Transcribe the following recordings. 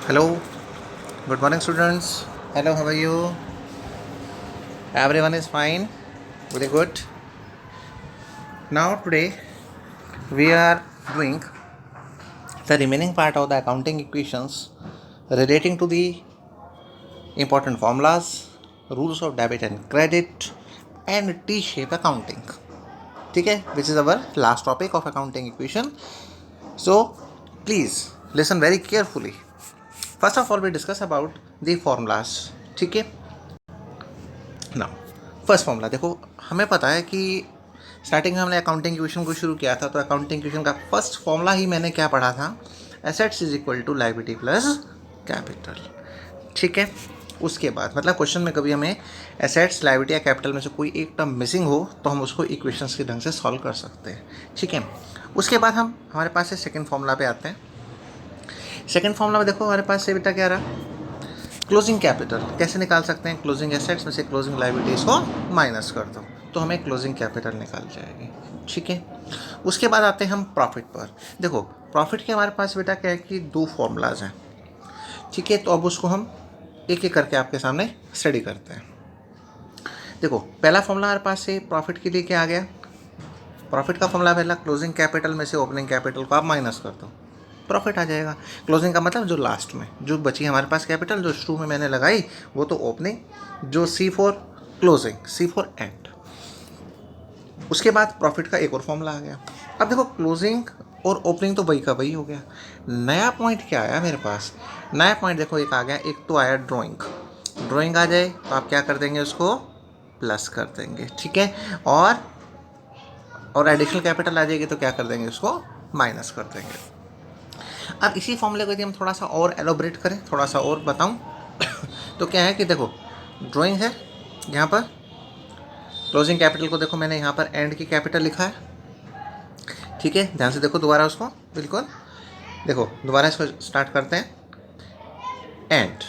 Hello, good morning, students. Hello, how are you? Everyone is fine, very good. Now, today we are doing the remaining part of the accounting equations relating to the important formulas, rules of debit and credit, and T shape accounting. Okay, which is our last topic of accounting equation. So, please listen very carefully. First of all, we discuss about the formulas. ठीक है ना। First formula देखो, हमें पता है कि starting में हमने अकाउंटिंग इक्वेशन को शुरू किया था, तो अकाउंटिंग इक्वेशन का फर्स्ट फॉर्मूला ही मैंने क्या पढ़ा था, assets is equal to liability plus capital. ठीक है, उसके बाद मतलब क्वेश्चन में कभी हमें एसेट्स लायबिलिटी या कैपिटल में से कोई एक टर्म मिसिंग हो तो हम उसको इक्वेशंस के ढंग से सॉल्व कर सकते हैं। ठीक है, उसके बाद हम हमारे पास से सेकेंड फॉर्मूला पे आते हैं। सेकेंड फॉर्मूला में देखो हमारे पास से बेटा क्या रहा, क्लोजिंग कैपिटल कैसे निकाल सकते हैं, क्लोजिंग एसेट्स में से क्लोजिंग लायबिलिटीज़ को माइनस कर दो तो हमें क्लोजिंग कैपिटल निकाल जाएगी। ठीक है, उसके बाद आते हैं हम प्रॉफिट पर। देखो प्रॉफिट के हमारे पास बेटा क्या है कि दो फॉर्मूलाज हैं। ठीक है, तो अब उसको हम एक एक करके आपके सामने स्टडी करते हैं। देखो पहला फॉर्मूला हमारे पास से प्रॉफिट के लिए क्या आ गया, प्रॉफिट का फॉर्मूला पहला क्लोजिंग कैपिटल में से ओपनिंग कैपिटल को आप माइनस कर दो, प्रॉफिट आ जाएगा। क्लोजिंग का मतलब जो लास्ट में जो बची हमारे पास कैपिटल, जो शुरू में मैंने लगाई वो तो ओपनिंग, जो C for closing, C for end. उसके बाद प्रॉफिट का एक और फॉर्मूला आ गया। अब देखो क्लोजिंग और ओपनिंग तो वही का वही हो गया। नया पॉइंट क्या आया मेरे पास, नया पॉइंट देखो एक आ गया, एक तो आया ड्राइंग। ड्राइंग आ जाए तो आप क्या कर देंगे, उसको प्लस कर देंगे। ठीक है, और एडिशनल कैपिटल आ जाएगी तो क्या कर देंगे, उसको माइनस कर देंगे। अब इसी फॉर्मूले को यदि हम थोड़ा सा और एलोबरेट करें, थोड़ा सा और बताऊं तो क्या है कि देखो ड्राइंग है, यहाँ पर क्लोजिंग कैपिटल को देखो मैंने यहाँ पर एंड की कैपिटल लिखा है। ठीक है, ध्यान से देखो दोबारा उसको, बिल्कुल देखो दोबारा इसको स्टार्ट करते हैं। एंड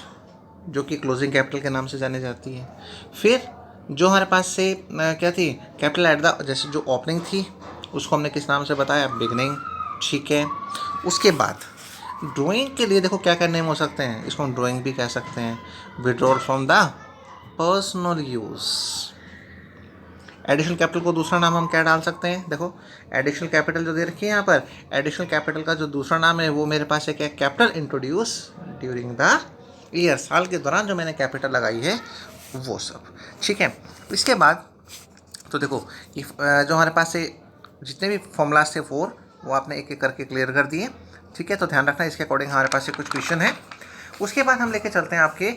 जो कि क्लोजिंग कैपिटल के नाम से जानी जाती है। फिर जो हमारे पास से क्या थी, कैपिटल एट द, जैसे जो ओपनिंग थी उसको हमने किस नाम से बताया, बिगनिंग। ठीक है, उसके बाद ड्राइंग के लिए देखो क्या क्या नेम हो सकते हैं, इसको हम ड्राइंग भी कह सकते हैं, withdrawal from the personal use. Additional capital को दूसरा नाम हम क्या डाल सकते हैं, देखो एडिशनल कैपिटल जो दे रखी है यहाँ पर, एडिशनल कैपिटल का जो दूसरा नाम है वो मेरे पास है क्या, capital introduce during the year, साल के दौरान जो मैंने कैपिटल लगाई है वो सब। ठीक है, इसके बाद तो देखो जो हमारे पास से जितने भी फॉर्मूलाज थे 4 वो आपने एक एक करके क्लियर कर दिए। ठीक है, तो ध्यान रखना इसके अकॉर्डिंग हमारे पास से कुछ क्वेश्चन है। उसके बाद हम लेके चलते हैं आपके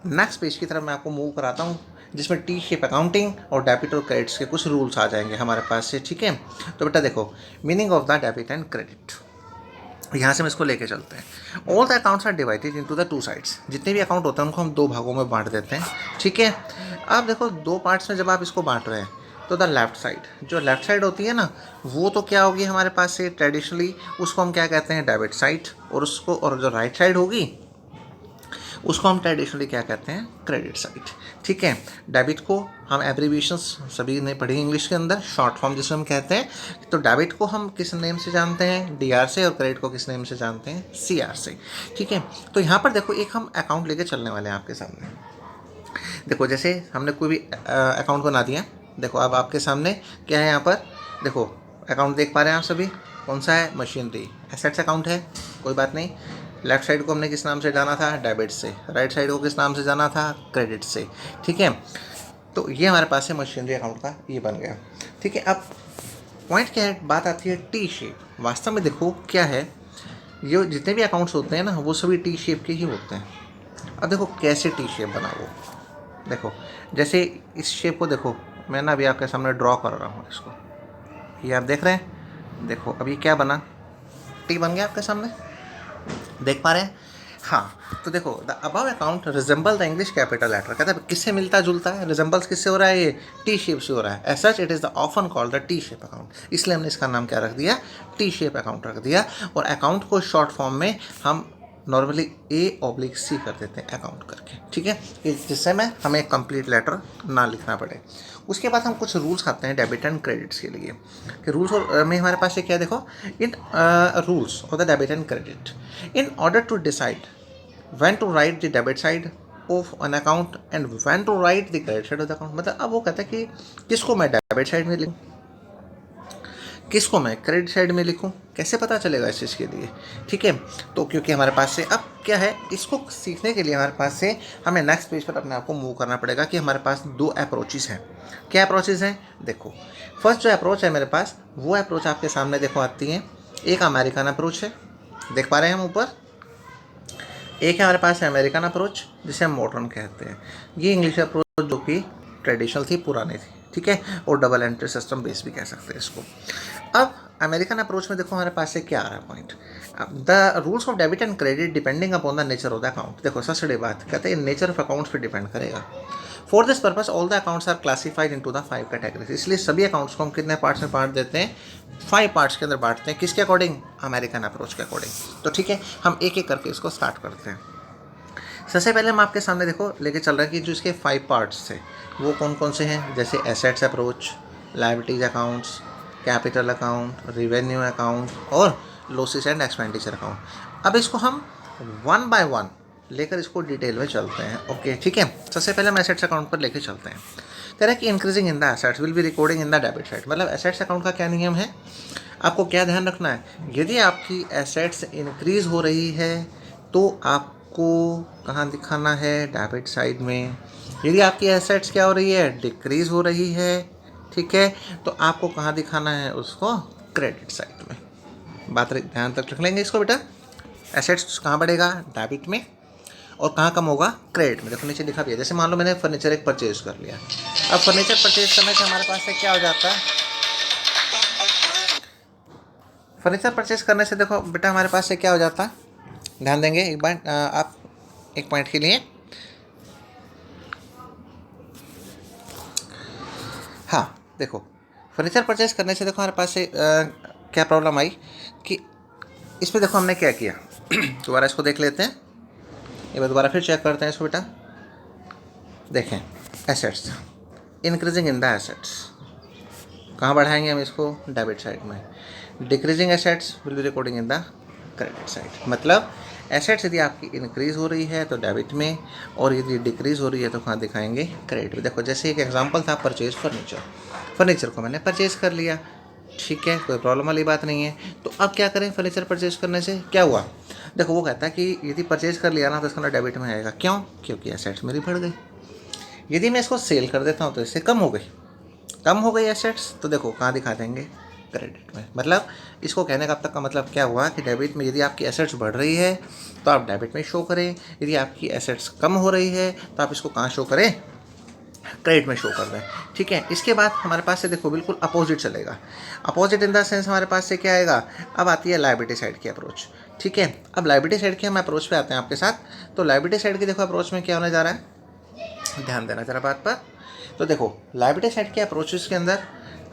नेक्स्ट पेज की तरफ, मैं आपको मूव कराता हूँ, जिसमें टी शेप अकाउंटिंग और डेबिट और क्रेडिट्स के कुछ रूल्स आ जाएंगे हमारे पास से। ठीक है, तो बेटा देखो meaning of the debit and credit, यहाँ से हम इसको लेके चलते हैं। All the accounts are divided into the 2 sides, जितने भी अकाउंट होते हैं उनको हम 2 भागों में बांट देते हैं। ठीक है, अब देखो 2 पार्ट्स में जब आप इसको बांट रहे हैं तो द लेफ्ट साइड, जो लेफ्ट साइड होती है ना, वो तो क्या होगी हमारे पास से ट्रेडिशनली उसको हम क्या कहते हैं, डेबिट साइड, और जो राइट साइड होगी उसको हम ट्रेडिशनली क्या कहते हैं, क्रेडिट साइड। ठीक है, डेबिट को हम एब्रीविएशंस सभी ने पढ़ी इंग्लिश के अंदर, शॉर्ट फॉर्म जिसे हम कहते हैं, तो डेबिट को हम किस नेम से जानते हैं, डीआर से, और क्रेडिट को किस नेम से जानते हैं, सीआर से। ठीक है, तो यहाँ पर देखो एक हम अकाउंट लेके चलने वाले हैं आपके सामने। देखो जैसे हमने कोई भी अकाउंट बना दिया, देखो अब आपके सामने क्या है, यहाँ पर देखो अकाउंट देख पा रहे हैं आप सभी, कौन सा है, मशीनरी एसेट्स अकाउंट है, कोई बात नहीं। लेफ्ट साइड को हमने किस नाम से जाना था, डेबिट से, राइट साइड को किस नाम से जाना था, क्रेडिट से। ठीक है, तो ये हमारे पास है मशीनरी अकाउंट का, ये बन गया। ठीक है, अब पॉइंट क्या है, बात आती है टी शेप। वास्तव में देखो क्या है, ये जितने भी अकाउंट्स होते हैं ना वो सभी टी शेप के ही होते हैं। अब देखो कैसे टी शेप बना, वो देखो जैसे इस शेप को देखो, मैं ना अभी आपके सामने ड्रॉ कर रहा हूँ इसको, ये आप देख रहे हैं, देखो अभी क्या बना, टी बन गया आपके सामने, देख पा रहे हैं। हाँ, तो देखो the above account resemble the English capital letter, कहता है किससे मिलता जुलता है, रिजेंबल्स किससे हो रहा है, ये टी शेप से हो रहा है। As such it is the often called the T shape account, इसलिए हमने इसका नाम क्या रख दिया, टी शेप अकाउंट रख दिया। और अकाउंट को शॉर्ट फॉर्म में हम नॉर्मली A/C कर देते हैं अकाउंट करके। ठीक है, जिससे में हमें कंप्लीट लेटर ना लिखना पड़े। उसके बाद हम कुछ रूल्स आते हैं डेबिट एंड क्रेडिट्स के लिए, कि रूल्स में हमारे पास ये क्या देखो, in rules of the debit and credit, in order to decide when to write the debit side of an account and when to write the credit side of the account. मतलब अब वो कहता है कि किसको मैं डेबिट साइड में लिखूँ, किसको मैं क्रेडिट साइड में लिखूं, कैसे पता चलेगा इस चीज़ के लिए। ठीक है, तो क्योंकि हमारे पास से अब क्या है, इसको सीखने के लिए हमारे पास से हमें नेक्स्ट पेज पर अपने आप को मूव करना पड़ेगा कि हमारे पास दो अप्रोचेस हैं। क्या अप्रोचेस हैं, देखो फर्स्ट जो अप्रोच है मेरे पास, वो अप्रोच आपके सामने देखो आती है। एक अमेरिकन अप्रोच है, देख पा रहे हैं हम ऊपर, एक है हमारे पास अमेरिकन अप्रोच जिसे हम मॉडर्न कहते हैं। ये इंग्लिश अप्रोच जो कि ट्रेडिशनल थी, पुरानी थी, ठीक है, और डबल एंट्री सिस्टम बेस भी कह सकते हैं इसको। अब अमेरिकन अप्रोच में देखो हमारे पास से क्या आ रहा है point, the rules of debit and credit depending upon the nature of the account. देखो सबसे बड़ी बात कहते हैं नेचर ऑफ अकाउंट्स पे डिपेंड करेगा। For this purpose all the accounts are classified into the 5 categories. इसलिए सभी अकाउंट्स को हम कितने पार्ट्स में बांट देते हैं, 5 पार्ट्स के अंदर बांटते हैं। किसके अकॉर्डिंग, अमेरिकन अप्रोच के अकॉर्डिंग। तो ठीक है, हम एक एक करके इसको स्टार्ट करते हैं। सबसे पहले हम आपके सामने देखो लेके चल रहे हैं कि जो इसके 5 पार्ट्स थे वो कौन कौन से हैं, जैसे assets approach, liabilities accounts, capital account, revenue account और लॉसेस एंड एक्सपेंडिचर अकाउंट। अब इसको हम वन बाय वन लेकर इसको डिटेल में चलते हैं। ओके ठीक है, सबसे पहले हम एसेट्स अकाउंट पर लेके चलते हैं। कह रहा है कि increasing in the assets will be recording in the debit side. मतलब एसेट्स अकाउंट का क्या नियम है, आपको क्या ध्यान रखना है, यदि आपकी एसेट्स इंक्रीज हो रही है तो आपको कहाँ दिखाना है, डेबिट साइड में। यदि आपकी एसेट्स क्या हो रही है, डिक्रीज हो रही है, ठीक है, तो आपको कहाँ दिखाना है, उसको क्रेडिट साइड में। बात ध्यान तक रख लेंगे इसको बेटा। एसेट्स कहाँ बढ़ेगा, डेबिट में, और कहाँ कम होगा, क्रेडिट में। देखो नीचे लिखा भी है, जैसे मान लो मैंने फर्नीचर एक परचेज कर लिया। अब फर्नीचर परचेज करने से हमारे पास से क्या हो जाता है, फर्नीचर परचेज करने से देखो बेटा हमारे पास से क्या हो जाता है, ध्यान देंगे एक बार आप एक पॉइंट के लिए। हाँ देखो, फर्नीचर परचेज करने से देखो हमारे पास से क्या प्रॉब्लम आई कि इसमें देखो हमने क्या किया दोबारा इसको देख लेते हैं, एक बार दोबारा फिर चेक करते हैं इसको बेटा। देखें assets, increasing in the assets, कहाँ बढ़ाएंगे हम इसको, डेबिट साइड में। Decreasing assets will be recording in the credit side. मतलब एसेट्स यदि आपकी इंक्रीज हो रही है तो डेबिट में, और यदि डिक्रीज हो रही है तो कहाँ दिखाएंगे, क्रेडिट में। देखो जैसे एक एग्जांपल था परचेज फर्नीचर, फर्नीचर को मैंने परचेज कर लिया, ठीक है, कोई प्रॉब्लम वाली बात नहीं है। तो अब क्या करें, फर्नीचर परचेज करने से क्या हुआ, देखो वो कहता है कि यदि परचेज कर लिया ना तो इसका डेबिट में आएगा। क्यों, क्योंकि एसेट्स मेरी बढ़ गई। यदि मैं इसको सेल कर देता हूँ तो इससे कम हो गई, कम हो गई एसेट्स, तो देखो कहाँ दिखा देंगे, क्रेडिट में। मतलब इसको कहने का अब तक का मतलब क्या हुआ कि डेबिट में यदि आपकी एसेट्स बढ़ रही है तो आप डेबिट में शो करें, यदि आपकी एसेट्स कम हो रही है तो आप इसको कहाँ शो करें, क्रेडिट में शो कर दें। ठीक है, इसके बाद हमारे पास से देखो बिल्कुल अपोजिट चलेगा। अपोजिट इन द सेंस हमारे पास से क्या आएगा, अब आती है लायबिलिटी साइड की अप्रोच। ठीक है, अब लायबिलिटी साइड के हम अप्रोच पे आते हैं आपके साथ। तो लायबिलिटी साइड की देखो अप्रोच में क्या होने जा रहा है, ध्यान देना जरा बात पर। तो देखो लायबिलिटी साइड के अप्रोचेस के अंदर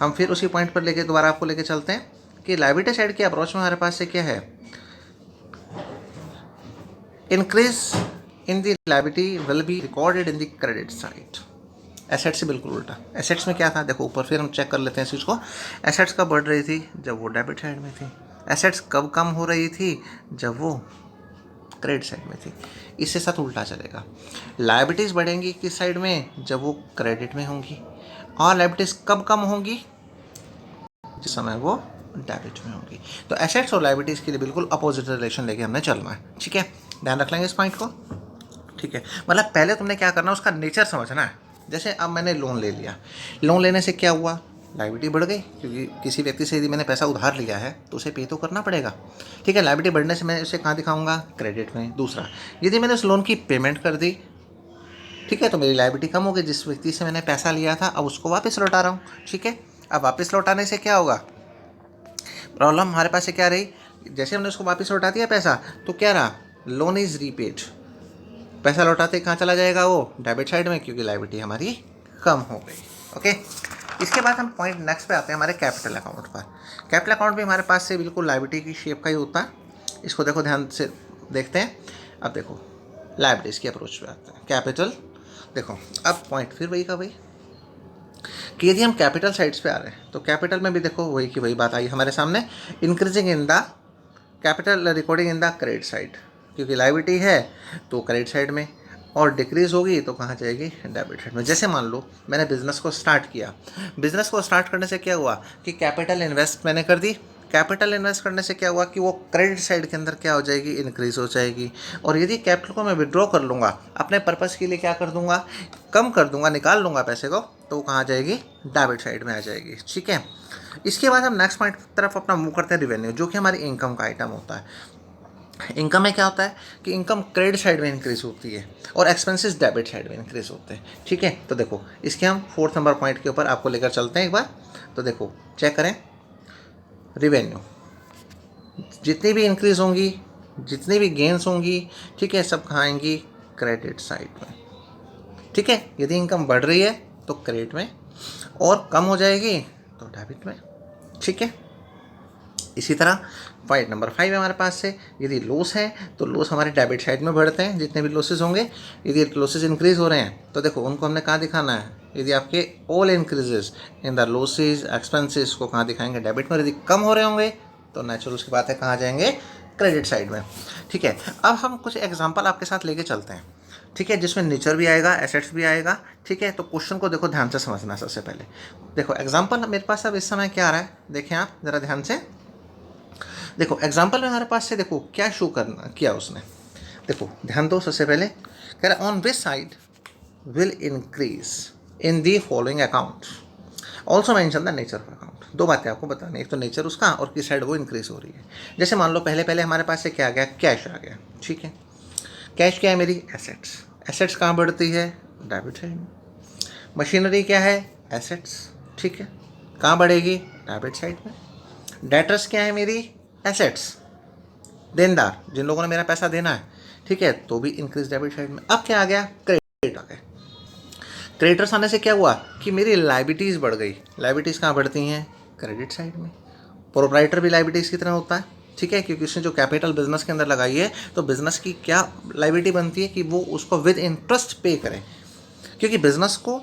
हम फिर उसी पॉइंट पर लेके दोबारा आपको लेके चलते हैं कि लायबिलिटी साइड के अप्रोच में हमारे पास से क्या है, increase in the liability will be recorded in the credit side. Assets से बिल्कुल उल्टा। एसेट्स में क्या था, देखो ऊपर फिर हम चेक कर लेते हैं इस चीज़ को। एसेट्स कब बढ़ रही थी, जब वो डेबिट साइड में थी। एसेट्स कब कम हो रही थी, जब वो क्रेडिट साइड में थी। इससे साथ उल्टा चलेगा। लायबिलिटीज़ बढ़ेंगी किस साइड में, जब वो क्रेडिट में होंगी, और लायबिलिटीज़ कब कम होंगी, जिस समय वो डेबिट में होंगी। तो एसेट्स और लायबिलिटीज़ के लिए बिल्कुल अपोजिट रिलेशन लेके हमने चलना है। ठीक है, ध्यान रख लेंगे इस पॉइंट को। ठीक है, मतलब पहले तुमने क्या करना है, उसका नेचर समझना है। जैसे अब मैंने लोन ले लिया, लोन लेने से क्या हुआ, लायबिलिटी बढ़ गई, क्योंकि किसी व्यक्ति से यदि मैंने पैसा उधार लिया है तो उसे पे तो करना पड़ेगा। ठीक है, लायबिलिटी बढ़ने से मैं उसे कहाँ दिखाऊंगा, क्रेडिट में। दूसरा, यदि मैंने उस लोन की पेमेंट कर दी, ठीक है, तो मेरी लायबिलिटी कम हो गई। जिस व्यक्ति से मैंने पैसा लिया था अब उसको वापस लौटा रहा हूँ। ठीक है, अब वापस लौटाने से क्या होगा, प्रॉब्लम हमारे पास से क्या रही, जैसे हमने उसको वापस लौटा दिया पैसा तो क्या रहा, लोन इज़ रीपेड। पैसा लौटाते कहाँ चला जाएगा, वो डेबिट साइड में, क्योंकि लायबिलिटी हमारी कम हो गई। ओके, इसके बाद हम पॉइंट नेक्स्ट पे आते हैं हमारे कैपिटल अकाउंट पर। कैपिटल अकाउंट भी हमारे पास से बिल्कुल लायबिलिटी की शेप का ही होता है। इसको देखो ध्यान से देखते हैं। अब देखो लायबिलिटीज़ की अप्रोच पे आते हैं, कैपिटल। देखो अब पॉइंट फिर वही का वही कि यदि हम कैपिटल साइड्स पे आ रहे हैं तो कैपिटल में भी देखो वही की वही बात आई हमारे सामने, increasing in the capital recording in the credit side. क्योंकि लायबिलिटी है तो क्रेडिट साइड में, और डिक्रीज होगी तो कहाँ जाएगी, डेबिट साइड में। जैसे मान लो मैंने बिज़नेस को स्टार्ट किया, बिज़नेस को स्टार्ट करने से क्या हुआ कि कैपिटल इन्वेस्ट मैंने कर दी, कैपिटल इन्वेस्ट करने से क्या हुआ कि वो क्रेडिट साइड के अंदर क्या हो जाएगी, इंक्रीज हो जाएगी। और यदि कैपिटल को मैं विड्रॉ कर लूँगा अपने पर्पज़ के लिए, क्या कर दूंगा, कम कर दूंगा, निकाल लूँगा पैसे को, तो वो कहाँ जाएगी, डेबिट साइड में आ जाएगी। ठीक है, इसके बाद हम नेक्स्ट पॉइंट की तरफ अपना मूव करते हैं, रिवेन्यू, जो कि हमारी इनकम का आइटम होता है। इनकम में क्या होता है कि इनकम क्रेडिट साइड में इंक्रीज होती है और एक्सपेंसेस डेबिट साइड में इंक्रीज होते हैं। ठीक है, तो देखो इसके हम 4th नंबर पॉइंट के ऊपर आपको लेकर चलते हैं एक बार। तो देखो चेक करें, रिवेन्यू जितनी भी इंक्रीज होंगी, जितनी भी गेंस होंगी, ठीक है, सब कहाँ आएंगी, क्रेडिट साइड में। ठीक है, यदि इनकम बढ़ रही है तो क्रेडिट में, और कम हो जाएगी तो डेबिट में। ठीक है, इसी तरह पॉइंट नंबर 5 है हमारे पास से, यदि लॉस है तो लॉस हमारे डेबिट साइड में बढ़ते हैं, जितने भी लॉसेस होंगे। यदि लॉसेस इंक्रीज हो रहे हैं तो देखो उनको हमने कहाँ दिखाना है, यदि आपके all increases in the losses expenses को कहाँ दिखाएंगे, डेबिट में। यदि कम हो रहे होंगे तो नेचुरल उसकी बात है कहाँ जाएंगे, क्रेडिट साइड में। ठीक है, अब हम कुछ एग्जाम्पल आपके साथ लेके चलते हैं। ठीक है, जिसमें नेचर भी आएगा, एसेट्स भी आएगा। ठीक है, तो क्वेश्चन को देखो ध्यान से समझना। सबसे पहले देखो एग्जाम्पल मेरे पास अब इस समय क्या आ रहा है, देखें आप ज़रा ध्यान से। देखो एग्जाम्पल में हमारे पास से देखो क्या शो करना किया उसने, देखो ध्यान दो। सबसे पहले कह रहा on which side will increase in the following account, also mention the nature of account. दो बातें आपको बतानी, एक तो नेचर उसका और किस साइड वो इंक्रीज हो रही है। जैसे मान लो पहले पहले हमारे पास से क्या आ गया, कैश आ गया। ठीक है, कैश क्या है मेरी, एसेट्स। एसेट्स कहाँ बढ़ती है, डेबिट साइड में। मशीनरी क्या है, एसेट्स। ठीक है, कहाँ बढ़ेगी, डेबिट साइड में। डेटर्स क्या है मेरी, एसेट्स, देनदार, जिन लोगों ने मेरा पैसा देना है। ठीक है, तो भी इंक्रीज डेबिट साइड में। अब क्या आ गया, क्रेडिट आ गया। क्रेडिटर्स आने से क्या हुआ कि मेरी लाइबिलिटीज़ बढ़ गई। लाइबिलिटीज़ कहाँ बढ़ती हैं, क्रेडिट साइड में। प्रोप्राइटर भी लाइबिलिटीज़ की तरह होता है। ठीक है, क्योंकि उसने जो कैपिटल बिजनेस के अंदर लगाई है, तो बिजनेस की क्या लाइबिलिटी बनती है कि वो उसको विद इंटरेस्ट पे करे, क्योंकि बिजनेस को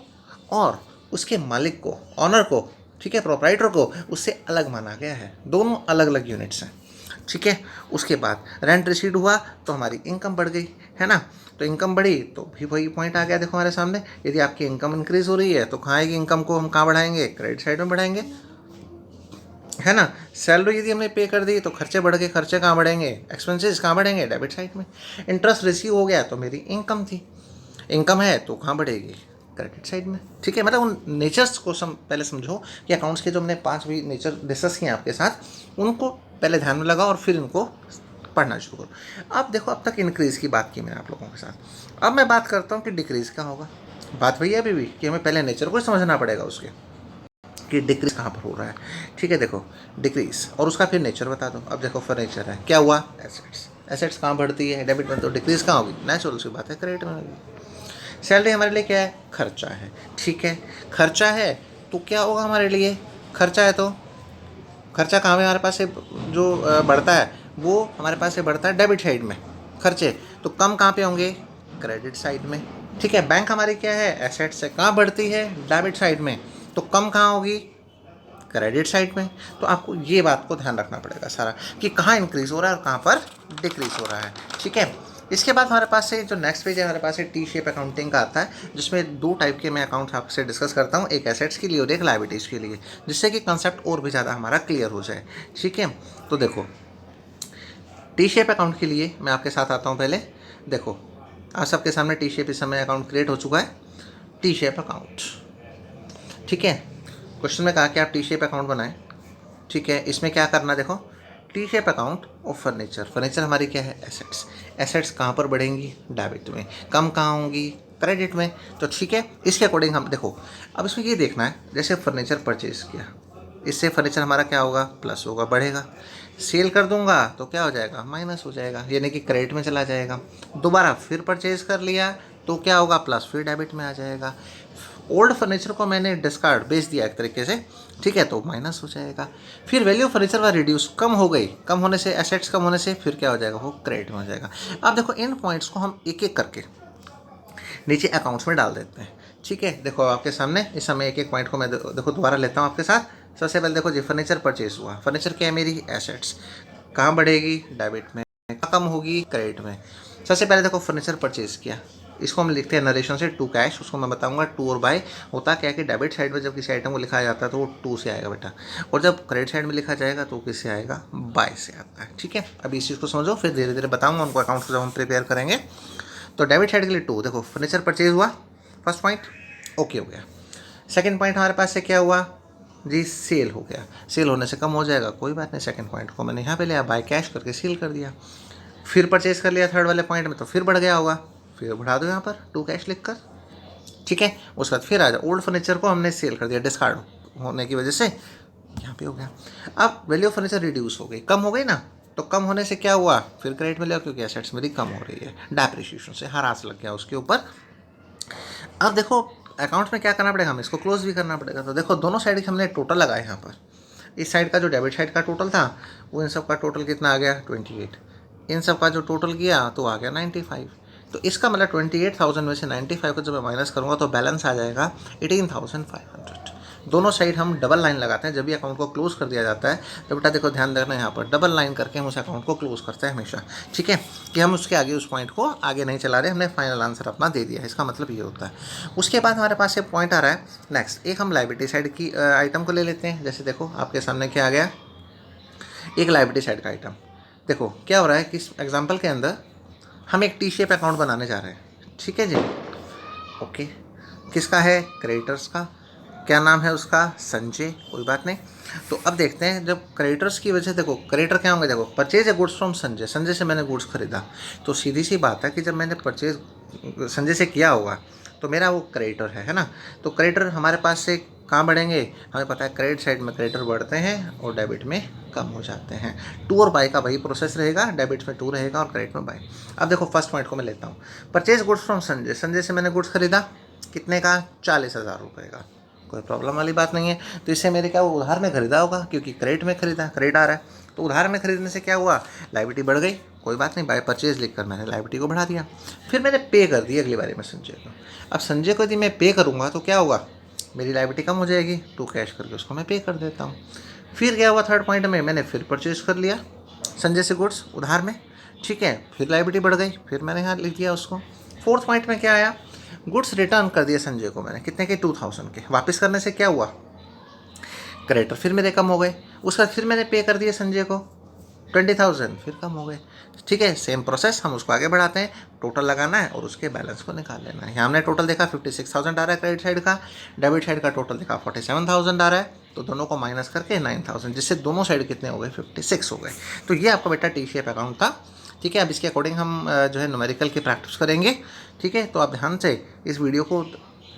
और उसके मालिक को, ऑनर को, ठीक है, प्रोप्राइटर को, उससे अलग माना गया है। दोनों अलग अलग यूनिट्स हैं। ठीक है, उसके बाद रेंट रिसीड हुआ तो हमारी इनकम बढ़ गई, है ना। तो इनकम बढ़ी तो भी वही पॉइंट आ गया देखो हमारे सामने। यदि आपकी इनकम इंक्रीज हो रही है तो कहाँ आएगी, इनकम को हम कहाँ बढ़ाएंगे, क्रेडिट साइड में बढ़ाएंगे, है ना। सैलरी यदि हमने पे कर दी तो खर्चे बढ़ गए, खर्चे कहाँ बढ़ेंगे, एक्सपेंसेस कहाँ बढ़ेंगे, डेबिट साइड में। इंटरेस्ट रिसीव हो गया तो मेरी इनकम थी, इनकम है तो कहाँ बढ़ेगी, क्रेडिट साइड में। ठीक है, मतलब उन नेचर्स को पहले समझो कि अकाउंट्स के जो हमने 5 भी नेचर डिस्कस किए आपके साथ, उनको पहले ध्यान में लगाओ और फिर इनको पढ़ना शुरू करो। अब देखो अब तक इंक्रीज़ की बात की मैंने आप लोगों के साथ, अब मैं बात करता हूँ कि डिक्रीज़ क्या होगा। बात वही है अभी भी कि हमें पहले नेचर को समझना पड़ेगा उसके, कि डिक्रीज कहाँ पर हो रहा है। ठीक है, देखो डिक्रीज और उसका फिर नेचर बता दो। अब देखो फर्नीचर है, क्या हुआ, एसेट्स। एसेट्स कहाँ बढ़ती है, डेबिट में, तो डिक्रीज कहाँ होगी, नेचुरल सी बात है, क्रेडिट में होगी। सैलरी हमारे लिए क्या है, खर्चा है। ठीक है, खर्चा है तो क्या होगा हमारे लिए, खर्चा है तो खर्चा कहाँ में हमारे पास से जो बढ़ता है वो हमारे पास से बढ़ता है डेबिट साइड में। खर्चे तो कम कहाँ पे होंगे, क्रेडिट साइड में। ठीक है, बैंक हमारी क्या है, एसेट से कहाँ बढ़ती है, डेबिट साइड में, तो कम कहाँ होगी, क्रेडिट साइड में। तो आपको ये बात को ध्यान रखना पड़ेगा सारा कि कहाँ इंक्रीज हो रहा है और कहाँ पर डिक्रीज हो रहा है। ठीक है, इसके बाद हमारे पास से जो नेक्स्ट पेज है हमारे पास से टी शेप अकाउंटिंग का आता है, जिसमें 2 टाइप के मैं अकाउंट्स आपसे डिस्कस करता हूँ, एक एसेट्स के लिए और एक लायबिलिटीज़ के लिए, जिससे कि कंसेप्ट और भी ज़्यादा हमारा क्लियर हो जाए। ठीक है, तो देखो टी शेप अकाउंट के लिए मैं आपके साथ आता हूँ। पहले देखो आप सबके सामने टी शेप इस समय अकाउंट क्रिएट हो चुका है, टी शेप अकाउंट। ठीक है, क्वेश्चन में कहा कि आप टी शेप अकाउंट बनाएं। ठीक है, इसमें क्या करना, देखो T shape account of furniture. Furniture हमारी क्या है, एसेट्स। एसेट्स कहाँ पर बढ़ेंगी, डेबिट में। कम कहाँ होंगी, क्रेडिट में। तो ठीक है, इसके अकॉर्डिंग हम देखो अब इसमें ये देखना है, जैसे फर्नीचर परचेज किया, इससे फर्नीचर हमारा क्या होगा, प्लस होगा, बढ़ेगा। सेल कर दूंगा तो क्या हो जाएगा, माइनस हो जाएगा, यानी कि क्रेडिट में चला जाएगा। दोबारा फिर परचेज कर लिया तो क्या होगा, प्लस, फिर डेबिट में आ जाएगा। ओल्ड फर्नीचर को मैंने डिस्कार्ड, बेच दिया एक तरीके से, ठीक है, तो माइनस हो जाएगा। फिर वैल्यू फर्नीचर का रिड्यूस, कम हो गई, कम होने से, एसेट्स कम होने से फिर क्या हो जाएगा, वो क्रेडिट में हो जाएगा। अब देखो इन पॉइंट्स को हम एक एक करके नीचे अकाउंट्स में डाल देते हैं। ठीक है, देखो आपके सामने इस समय एक एक पॉइंट को मैं देखो दोबारा लेता हूँ आपके साथ। सबसे पहले देखो जी फर्नीचर परचेज हुआ, फर्नीचर क्या है मेरी, एसेट्स। कहाँ बढ़ेगी, डेबिट में। कम होगी क्रेडिट में। सबसे पहले देखो फर्नीचर परचेज किया, इसको हम लिखते हैं नरेशन से टू कैश, उसको मैं बताऊंगा टू और बाय। होता क्या है कि डेबिट साइड में जब किसी आइटम को लिखा जाता है तो वो टू से आएगा बेटा, और जब क्रेडिट साइड में लिखा जाएगा तो किससे आएगा, बाय से आता है। ठीक है, अभी इस चीज़ को समझो, फिर धीरे धीरे बताऊंगा उनको अकाउंट को जब हम प्रिपेयर करेंगे। तो डेबिट साइड के लिए टू, देखो फर्नीचर परचेज हुआ, फर्स्ट पॉइंट ओके हो गया। सेकेंड पॉइंट हमारे पास से क्या हुआ जी, सेल हो गया। सेल होने से कम हो जाएगा, कोई बात नहीं, सेकंड पॉइंट को मैंने यहाँ पे लिया, बाय कैश करके सेल कर दिया। फिर परचेज कर लिया थर्ड वाले पॉइंट में, तो फिर बढ़ गया होगा, फिर बढ़ा दो यहाँ पर टू कैश लिख कर। ठीक है, उसके बाद फिर आ जाओ, ओल्ड फर्नीचर को हमने सेल कर दिया डिस्कार्ड होने की वजह से, यहाँ पे हो गया। अब वैल्यू ऑफ फर्नीचर रिड्यूस हो गई, कम हो गई ना, तो कम होने से क्या हुआ, फिर क्रेडिट में लिया क्योंकि एसेट्स मेरी कम हो रही है, डेप्रिसिएशन से हरास लग गया उसके ऊपर। अब देखो अकाउंट में क्या करना पड़ेगा, हमें इसको क्लोज भी करना पड़ेगा। तो देखो दोनों साइड के हमने टोटल लगाए यहाँ पर। इस साइड का जो डेबिट साइड का टोटल था वो इन सब का टोटल कितना आ गया 28, इन सब का जो टोटल किया तो आ गया 95। तो इसका मतलब 28,000 में से 95 को जब मैं माइनस करूँगा तो बैलेंस आ जाएगा 18,500। दोनों साइड हम डबल लाइन लगाते हैं जब भी अकाउंट को क्लोज कर दिया जाता है। तो बेटा देखो ध्यान रखना, यहाँ पर डबल लाइन करके हम उस अकाउंट को क्लोज करते हैं हमेशा। ठीक है, कि हम उसके आगे उस पॉइंट को आगे नहीं चला रहे, हमने फाइनल आंसर अपना दे दिया है, इसका मतलब ये होता है। उसके बाद हमारे पास एक पॉइंट आ रहा है नेक्स्ट, एक हम लाइबिलिटी साइड की आइटम को ले लेते हैं। जैसे देखो आपके सामने क्या आ गया, एक लाइबिलिटी साइड का आइटम। देखो क्या हो रहा है कि इस एग्जाम्पल के अंदर हम एक टी शेप अकाउंट बनाने जा रहे हैं। ठीक है जी, ओके, किसका है, क्रेडिटर्स का। क्या नाम है उसका, संजय, कोई बात नहीं। तो अब देखते हैं, जब क्रेडिटर्स की वजह से, देखो क्रेडिटर क्या होंगे, देखो purchase a goods from Sanjay, Sanjay से मैंने गुड्स खरीदा, तो सीधी सी बात है कि जब मैंने परचेज संजय से किया होगा तो मेरा वो क्रेडिटर है ना। तो क्रेडिटर हमारे पास से कहाँ बढ़ेंगे, हमें पता है क्रेडिट साइड में क्रेडिटर बढ़ते हैं और डेबिट में कम हो जाते हैं। टू और बाय का वही प्रोसेस रहेगा, डेबिट में टू रहेगा और क्रेडिट में बाय। अब देखो फर्स्ट पॉइंट को मैं लेता हूँ, purchase goods from Sanjay, Sanjay से मैंने गुड्स खरीदा, कितने का, 40,000 रुपये का, कोई प्रॉब्लम वाली बात नहीं है। तो इससे मेरे क्या, वो उधार में खरीदा होगा क्योंकि क्रेडिट में खरीदा, क्रेडिट आ रहा है। तो उधार में खरीदने से क्या हुआ, लाइबिलिटी बढ़ गई, कोई बात नहीं, बाय परचेज लिखकर मैंने लाइबिलिटी को बढ़ा दिया। फिर मैंने पे कर दी अगली बारी में संजय को। अब संजय को यदि मैं पे करूँगा तो क्या होगा, मेरी लाइबिलिटी कम हो जाएगी, टू कैश करके उसको मैं पे कर देता हूँ। फिर क्या हुआ, थर्ड पॉइंट में मैंने फिर परचेज कर लिया संजय से गुड्स उधार में। ठीक है, फिर लाइबिलिटी बढ़ गई, फिर मैंने यहाँ लिख दिया उसको। फोर्थ पॉइंट में क्या आया, गुड्स रिटर्न कर दिए संजय को मैंने, कितने के, 2,000 के। वापस करने से क्या हुआ, क्रेडिटर फिर मेरे कम हो गए। उसका फिर मैंने पे कर दिए संजय को 20,000, फिर कम हो गए। ठीक है, सेम प्रोसेस, हम उसको आगे बढ़ाते हैं, टोटल लगाना है और उसके बैलेंस को निकाल लेना है। यहाँ हमने टोटल देखा 56,000 आ रहा है क्रेडिट साइड का, डेबिट साइड का टोटल देखा 47,000 आ रहा है, तो दोनों को माइनस करके 9,000, जिससे दोनों साइड कितने हो गए, 56 हो गए। तो ये आपका बेटा टी शेप अकाउंट था। ठीक है, अब इसके अकॉर्डिंग हम जो है न्यूमेरिकल की प्रैक्टिस करेंगे। ठीक है, तो आप ध्यान से इस वीडियो को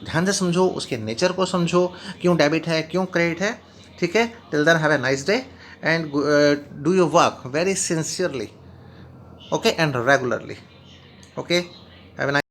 ध्यान से समझो, उसके नेचर को समझो, क्यों डेबिट है, क्यों क्रेडिट है। ठीक है, till then have a nice day and do your work very sincerely, okay, and regularly, okay, have a nice